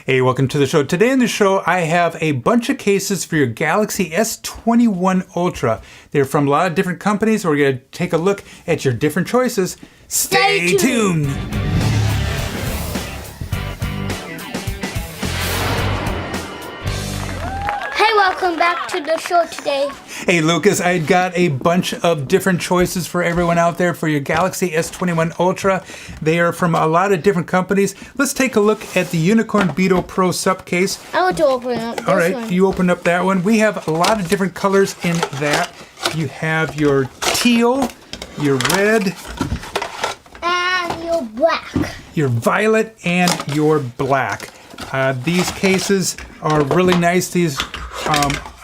Hey, welcome to the show. Today in the show, I have a bunch of cases for your Galaxy S21 Ultra. They're from a lot of different companies. We're going to take a look at your different choices. Stay tuned. Hey, welcome back to the show today. Hey, Lucas, I got a bunch of different choices for everyone out there for your Galaxy S21 Ultra. They are from a lot of different companies. Let's take a look at the Unicorn Beetle Pro Supcase. I want to open up this All right, one. you open up that one. We have a lot of different colors in that. You have your teal, your red, And your black. your violet, and your black. These cases are really nice. These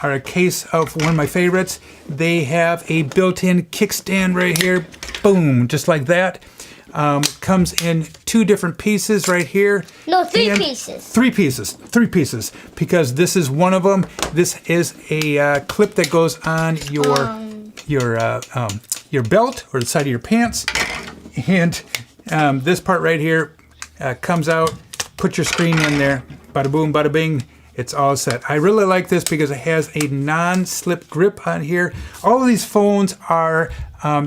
are a case of one of my favorites. They have a built-in kickstand right here. Boom, just like that. Comes in two different pieces right here. No, three And pieces. Three pieces, because this is one of them. This is a clip that goes on your belt or the side of your pants, and this part right here comes out. Put your screen in there. Bada boom, bada bing. It's all set. I really like this because it has a non-slip grip on here. All of these phones are,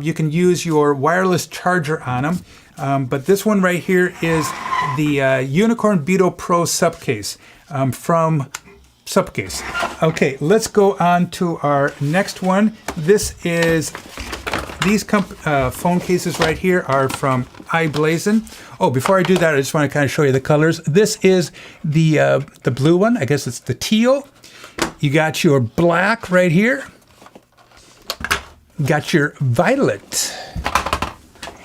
you can use your wireless charger on them. But this one right here is the Unicorn Beetle Pro Supcase from Supcase. Okay, let's go on to our next one. This is, these phone cases right here are from iBlason. Oh, before I do that, I just want to kind of show you the colors. This is the blue one. I guess it's the teal. You got your black right here. Got your violet.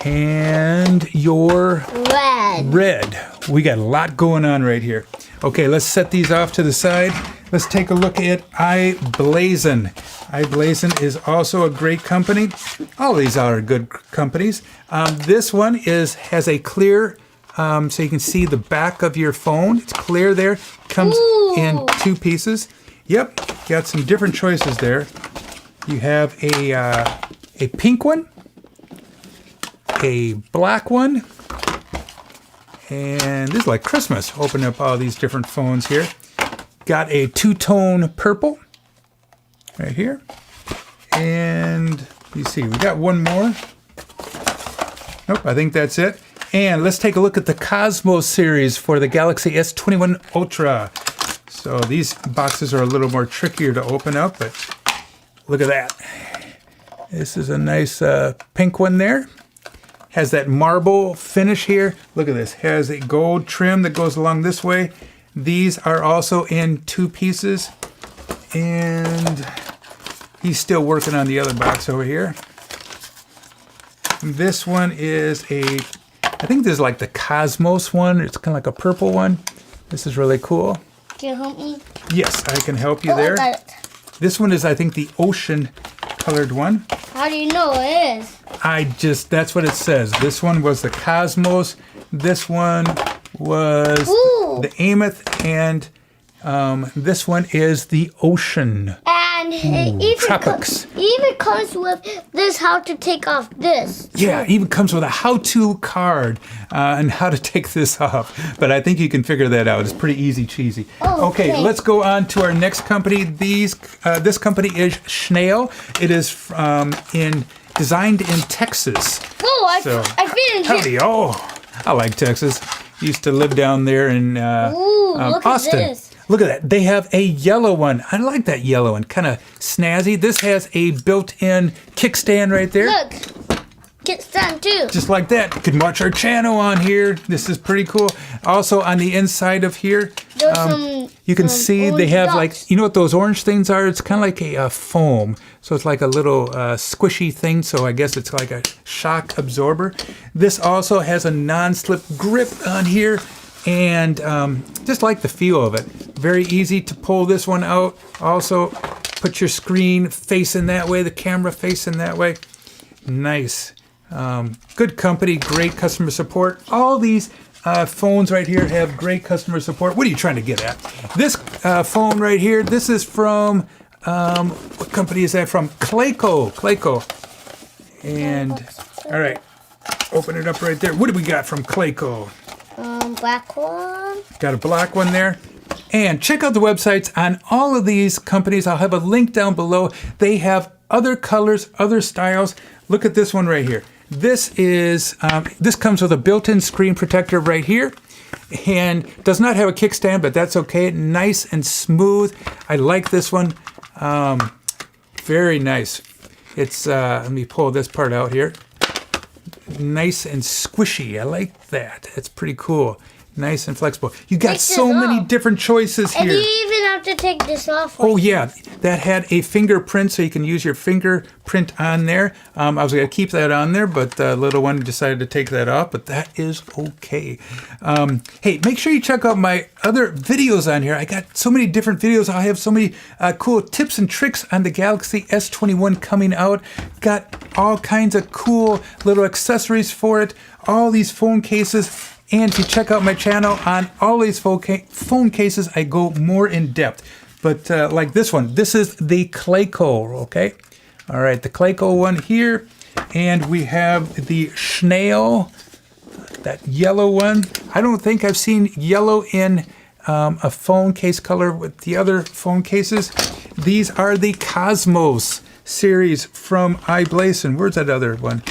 And your red. We got a lot going on right here. Okay, let's set these off to the side. Let's take a look at i-Blason. i-Blason is also a great company. All of these are good companies. This one has a clear, so you can see the back of your phone. It's clear there. Comes in two pieces. Yep, got some different choices there. You have a pink one, a black one, and this is like Christmas. Open up all these different phones here. Got a two-tone purple right here. And you see, we got one more. Nope, I think that's it. And let's take a look at the Cosmo series for the Galaxy S21 Ultra. So these boxes are a little more trickier to open up, but look at that. This is a nice pink one there. Has that marble finish here. Look at this. Has a gold trim that goes along this way. These are also in two pieces. And he's still working on the other box over here. This one is I think this is like the Cosmos one. It's kind of like a purple one. This is really cool. Can you help me? Yes, I can help you there. I got it. This one is, I think, the ocean colored one. How do you know it is? That's what it says. This one was the Cosmos. This one was the Amos, and this one is the ocean. And it Tropics. even comes with this, how to take off this. Yeah, it even comes with a how-to card on how to take this off. But I think you can figure that out. It's pretty easy cheesy. Okay, let's go on to our next company. This company is Schnail. It is designed in Texas. Oh, I finished it. Howdy, I like Texas. Used to live down there in Look Austin. at this. Look at that. They have a yellow one. I like that yellow one. Kind of snazzy. This has a built-in kickstand right there. Look. Kickstand too. Just like that. You can watch our channel on here. This is pretty cool. Also on the inside of here, you can see they have like, you know what those orange things are? It's kind of like a foam. So it's like a little squishy thing. So I guess it's like a shock absorber. This also has a non-slip grip on here. And just like the feel of it. Very easy to pull this one out. Also, put your screen facing that way, the camera facing that way. Nice. Good company, great customer support. All these phones right here have great customer support. What are you trying to get at? This phone right here, this is from, what company is that from? Clayco. And, all right, open it up right there. What do we got from Clayco? black one. Got a black one there. And check out the websites on all of these companies. I'll have a link down below. They have other colors, other styles. Look at this one right here. This is this comes with a built-in screen protector right here, and does not have a kickstand, but that's okay. Nice and smooth. I like this one. Very nice. It's let me pull this part out here. Nice and squishy. I like that. It's pretty cool. Nice and flexible. You got so many different choices here. And you even have to take this off. Oh yeah, that had a fingerprint, so you can use your fingerprint on there. I was going to keep that on there, but the little one decided to take that off, but that is okay. Hey, make sure you check out my other videos on here. I got so many different videos. I have so many cool tips and tricks on the Galaxy S21 coming out. Got all kinds of cool little accessories for it. All these phone cases. And if you check out my channel on all these phone cases, I go more in depth. But like this one, this is the Clayco, okay? All right, the Clayco one here. And we have the Schnail, that yellow one. I don't think I've seen yellow in a phone case color with the other phone cases. These are the Cosmos series from iBlason. Where's that other one?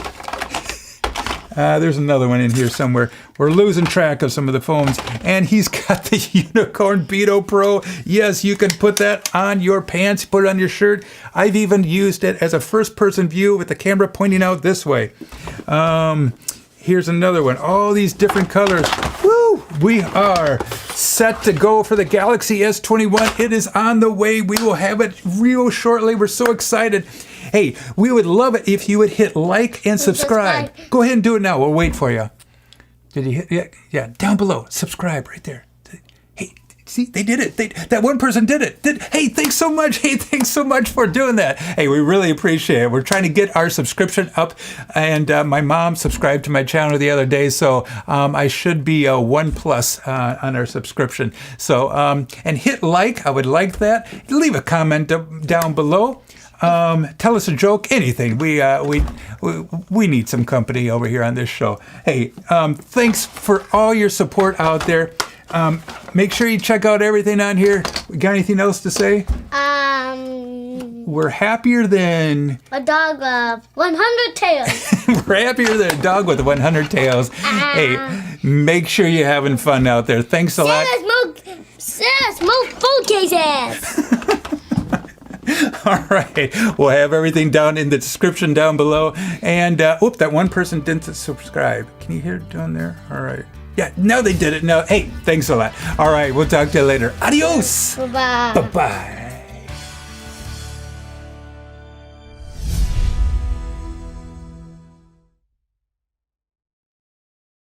There's another one in here somewhere. We're losing track of some of the phones. And he's got the unicorn Beetle Pro. Yes, you can put that on your pants, put it on your shirt. I've even used it as a first-person view with the camera pointing out this way. Here's another one. All these different colors. Woo! We are set to go for the Galaxy S21. It is on the way. We will have it real shortly. We're so excited. Hey, we would love it if you would hit like and subscribe. Go ahead and do it now. We'll wait for you. Did you hit? Yeah, down below. Subscribe right there. Hey, see, they did it. That one person did it. Hey, thanks so much. Hey, thanks so much for doing that. Hey, we really appreciate it. We're trying to get our subscription up, and my mom subscribed to my channel the other day, so I should be 1+ on our subscription. So, and hit like. I would like that. Leave a comment down below. Tell us a joke, anything. We need some company over here on this show. Hey, thanks for all your support out there. Make sure you check out everything on here. We got anything else to say? We're happier than a dog with 100 tails. We're happier than a dog with 100 tails. Hey, make sure you're having fun out there. Thanks a lot. Smoke phone cases. All right, we'll have everything down in the description down below. And whoop, that one person didn't subscribe. Can you hear it down there? All right. Yeah, no, they did it. No, hey, thanks a lot. All right, we'll talk to you later. Adios. Bye-bye. Bye-bye.